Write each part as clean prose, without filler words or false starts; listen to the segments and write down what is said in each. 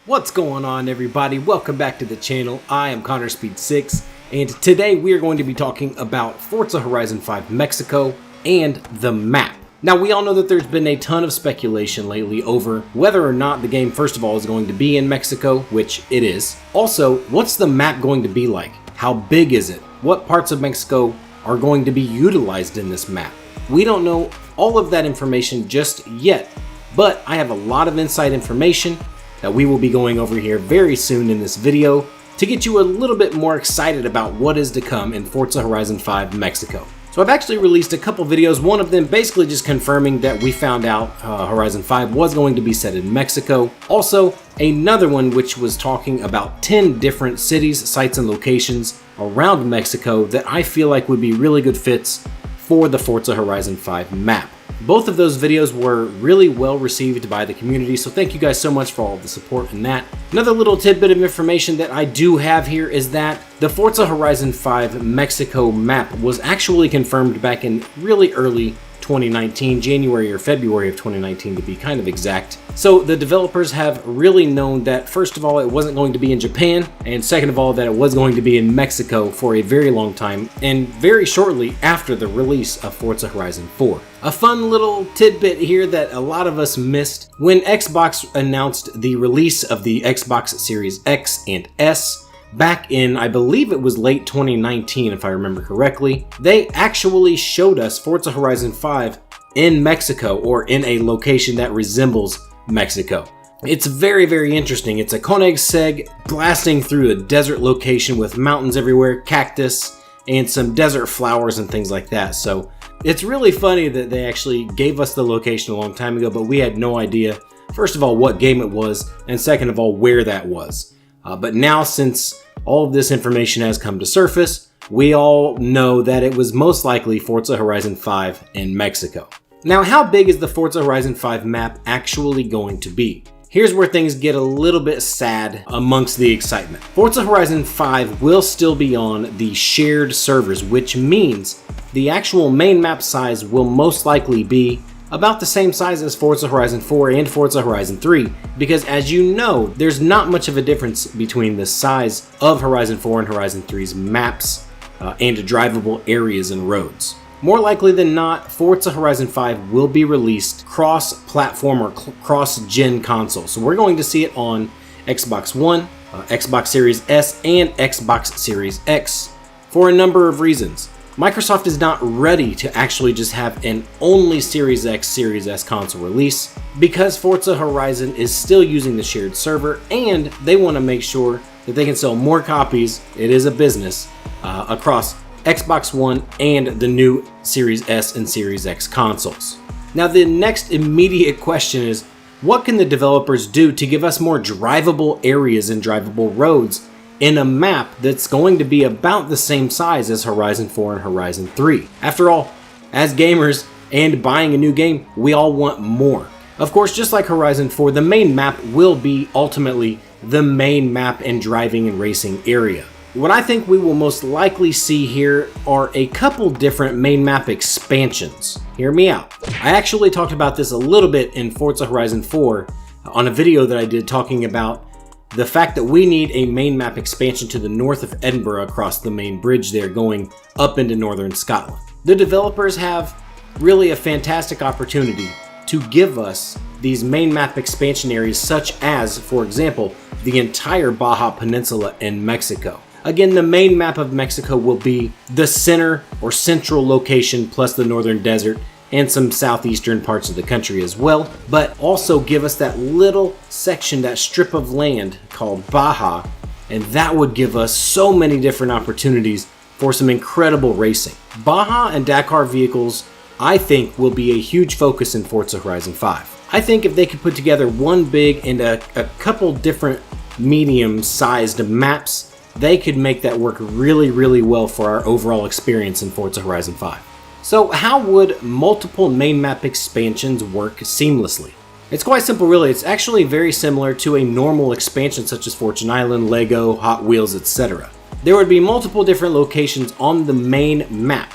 What's going on, everybody? Welcome back to the channel. I am ConnorSpeed6, and today we are going to be talking about Forza Horizon 5 Mexico and the map. Now, we all know that there's been a ton of speculation lately over whether or not the game, first of all, is going to be in Mexico, which it is. Also, what's the map going to be like? How big is it? What parts of Mexico are going to be utilized in this map? We don't know all of that information just yet, but I have a lot of inside information that we will be going over here very soon in this video to get you a little bit more excited about what is to come in Forza Horizon 5 Mexico. So I've actually released a couple videos, one of them basically just confirming that we found out Horizon 5 was going to be set in Mexico. Also, another one which was talking about 10 different cities, sites, and locations around Mexico that I feel like would be really good fits for the Forza Horizon 5 map. Both of those videos were really well received by the community, so thank you guys so much for all of the support in that. Another little tidbit of information that I do have here is that the Forza Horizon 5 Mexico map was actually confirmed back in really early 2019, January or February of 2019 to be kind of exact. So the developers have really known that, first of all, it wasn't going to be in Japan, and second of all, that it was going to be in Mexico for a very long time, and very shortly after the release of Forza Horizon 4. A fun little tidbit here that a lot of us missed: when Xbox announced the release of the Xbox Series X and S, back in, I believe it was late 2019 if I remember correctly, they actually showed us Forza Horizon 5 in Mexico, or in a location that resembles Mexico. It's very, very interesting. It's a Koenigsegg blasting through a desert location with mountains everywhere, cactus, and some desert flowers and things like that. So it's really funny that they actually gave us the location a long time ago, but we had no idea, first of all, what game it was, and second of all, where that was. But now, since all of this information has come to surface, we all know that it was most likely Forza Horizon 5 in Mexico. Now, how big is the Forza Horizon 5 map actually going to be? Here's where things get a little bit sad amongst the excitement. Forza Horizon 5 will still be on the shared servers, which means the actual main map size will most likely be about the same size as Forza Horizon 4 and Forza Horizon 3, because as you know, there's not much of a difference between the size of Horizon 4 and Horizon 3's maps and drivable areas and roads. More likely than not, Forza Horizon 5 will be released cross-platform or cross-gen console. So we're going to see it on Xbox One, Xbox Series S, and Xbox Series X for a number of reasons. Microsoft is not ready to actually just have an only Series X, Series S console release, because Forza Horizon is still using the shared server, and they want to make sure that they can sell more copies, it is a business, across Xbox One and the new Series S and Series X consoles. Now, the next immediate question is, what can the developers do to give us more drivable areas and drivable roads in a map that's going to be about the same size as Horizon 4 and Horizon 3? After all, as gamers and buying a new game, we all want more. Of course, just like Horizon 4, the main map will be ultimately the main map and driving and racing area. What I think we will most likely see here are a couple different main map expansions. Hear me out. I actually talked about this a little bit in Forza Horizon 4 on a video that I did talking about the fact that we need a main map expansion to the north of Edinburgh across the main bridge there going up into northern Scotland. The developers have really a fantastic opportunity to give us these main map expansion areas, such as, for example, the entire Baja Peninsula in Mexico. Again, the main map of Mexico will be the center or central location plus the northern desert and some southeastern parts of the country as well, but also give us that little section, that strip of land called Baja, and that would give us so many different opportunities for some incredible racing. Baja and Dakar vehicles, I think, will be a huge focus in Forza Horizon 5. I think if they could put together one big and a couple different medium-sized maps, they could make that work really, really well for our overall experience in Forza Horizon 5. So how would multiple main map expansions work seamlessly? It's quite simple, really. It's actually very similar to a normal expansion such as Fortune Island, Lego, Hot Wheels, etc. There would be multiple different locations on the main map.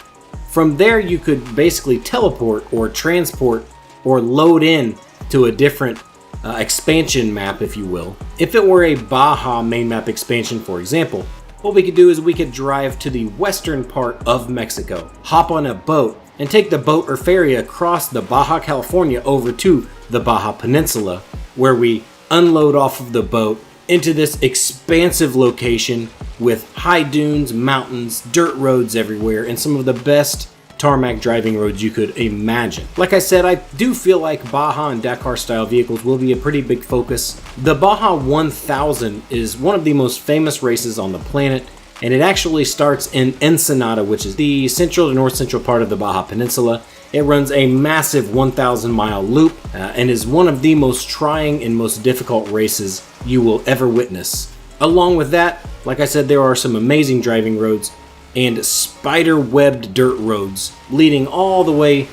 From there, you could basically teleport or transport or load in to a different expansion map, if you will. If it were a Baja main map expansion, for example, what we could do is we could drive to the western part of Mexico, hop on a boat, and take the boat or ferry across the Baja California over to the Baja Peninsula, where we unload off of the boat into this expansive location with high dunes, mountains, dirt roads everywhere, and some of the best tarmac driving roads you could imagine. Like I said, I do feel like Baja and Dakar style vehicles will be a pretty big focus. The Baja 1000 is one of the most famous races on the planet, and it actually starts in Ensenada, which is the central to north central part of the Baja Peninsula. It runs a massive 1,000 mile loop and is one of the most trying and most difficult races you will ever witness. Along with that, like I said, there are some amazing driving roads and spider-webbed dirt roads leading all the way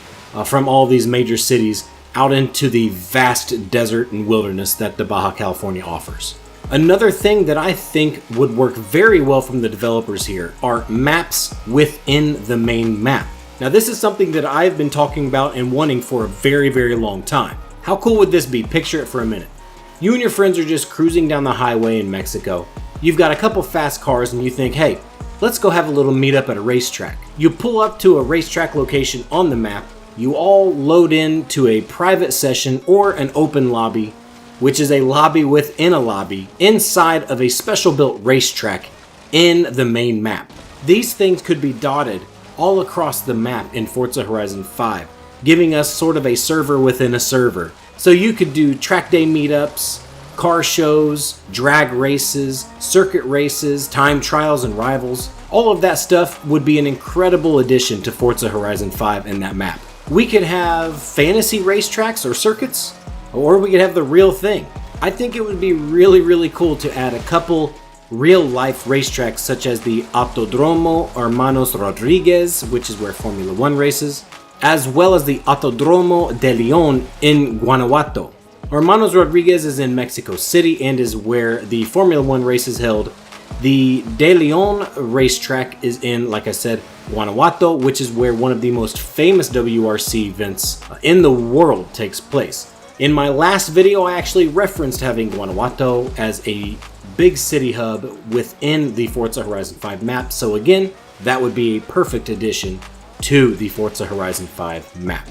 from all these major cities out into the vast desert and wilderness that the Baja California offers. Another thing that I think would work very well from the developers here are maps within the main map. Now this is something that I've been talking about and wanting for a very, very long time. How cool would this be? Picture it for a minute. You and your friends are just cruising down the highway in Mexico. You've got a couple fast cars and you think, hey, let's go have a little meetup at a racetrack. You pull up to a racetrack location on the map. You all load into a private session or an open lobby, which is a lobby within a lobby inside of a special built racetrack in the main map. These things could be dotted all across the map in Forza Horizon 5, giving us sort of a server within a server. So you could do track day meetups, car shows, drag races, circuit races, time trials, and rivals. All of that stuff would be an incredible addition to Forza Horizon 5 in that map. We could have fantasy racetracks or circuits, or we could have the real thing. I think it would be really, really cool to add a couple real-life racetracks such as the Autodromo Hermanos Rodriguez, which is where Formula 1 races, as well as the Autodromo de Leon in Guanajuato. Hermanos Rodriguez is in Mexico City and is where the Formula 1 race is held. The De Leon racetrack is in, like I said, Guanajuato, which is where one of the most famous WRC events in the world takes place. In my last video, I actually referenced having Guanajuato as a big city hub within the Forza Horizon 5 map, so again, that would be a perfect addition to the Forza Horizon 5 map.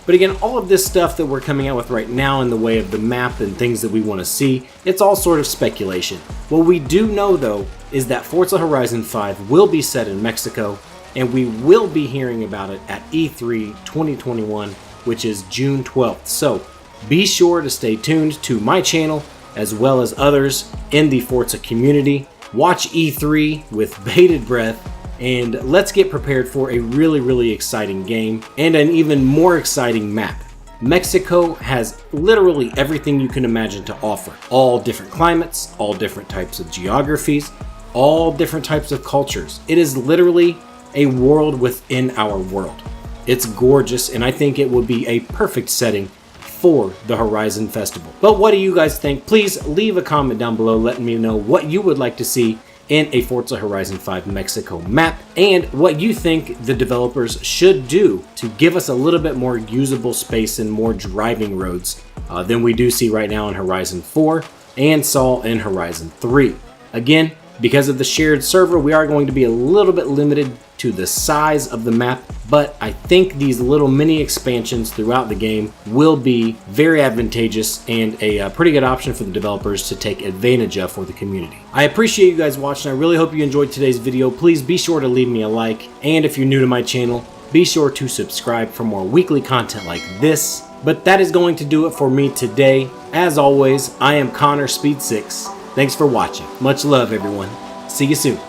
But again, all of this stuff that we're coming out with right now in the way of the map and things that we want to see, it's all sort of speculation. What we do know though is that Forza Horizon 5 will be set in Mexico, and we will be hearing about it at E3 2021, which is June 12th. So be sure to stay tuned to my channel as well as others in the Forza community. Watch E3 with bated breath, and let's get prepared for a really, really exciting game and an even more exciting map. Mexico has literally everything you can imagine to offer. All different climates, all different types of geographies, all different types of cultures. It is literally a world within our world. It's gorgeous, and I think it would be a perfect setting for the Horizon Festival. But what do you guys think? Please leave a comment down below letting me know what you would like to see in a Forza Horizon 5 Mexico map, and what you think the developers should do to give us a little bit more usable space and more driving roads than we do see right now in Horizon 4 and saw in Horizon 3. Again, because of the shared server, we are going to be a little bit limited to the size of the map, but I think these little mini expansions throughout the game will be very advantageous and a pretty good option for the developers to take advantage of for the community. I appreciate you guys watching. I really hope you enjoyed today's video. Please be sure to leave me a like, and if you're new to my channel, be sure to subscribe for more weekly content like this. But that is going to do it for me today. As always, I am Connor Speed 6. Thanks for watching. Much love, everyone. See you soon.